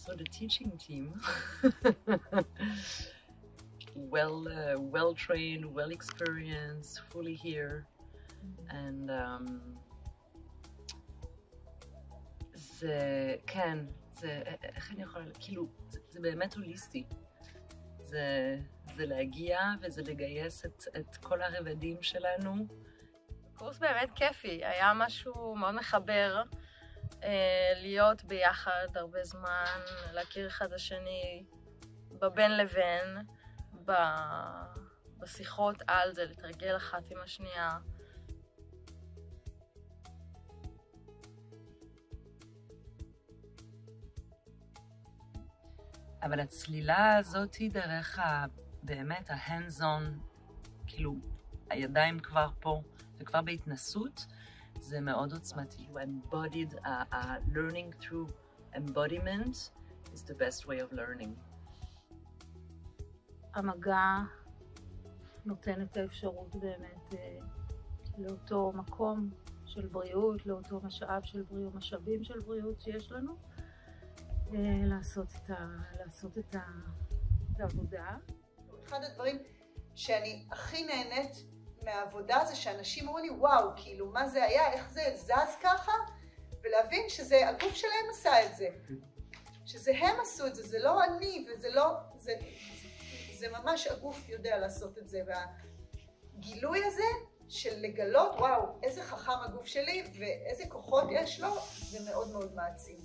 So the teaching team, well trained, well experienced, fully here, and זה, כן, זה, איך אני יכולה, כאילו, זה באמת הוליסטי. זה להגיע וזה לגייס את כל הרבדים שלנו. קורס באמת כיפי, היה משהו מאוד מחבר, להיות ביחד הרבה זמן, להכיר אחד השני בבין לבין, בשיחות על זה, לתרגל אחת עם השנייה. אבל הצלילה הזאת היא דרך באמת ה-hands on, כאילו הידיים כבר פה וכבר בהתנסות, זה מאוד עוצמתי. Embodied, learning through embodiment is the best way of learning. המגע נותן את האפשרות באמת לאותו מקום של בריאות, לאותו משאב של בריאות, משאבים של בריאות שיש לנו, לעשות את העבודה. אחד הדברים שאני הכי נהנית מהעבודה זה שאנשים אומרים לי, וואו, כאילו, מה זה היה, איך זה זז ככה? ולהבין שזה, הגוף שלהם עשה את זה. שזה הם עשו את זה, זה לא אני, וזה לא, זה ממש הגוף יודע לעשות את זה. והגילוי הזה של לגלות, וואו, איזה חכם הגוף שלי ואיזה כוחות יש לו, זה מאוד מאוד מעצים.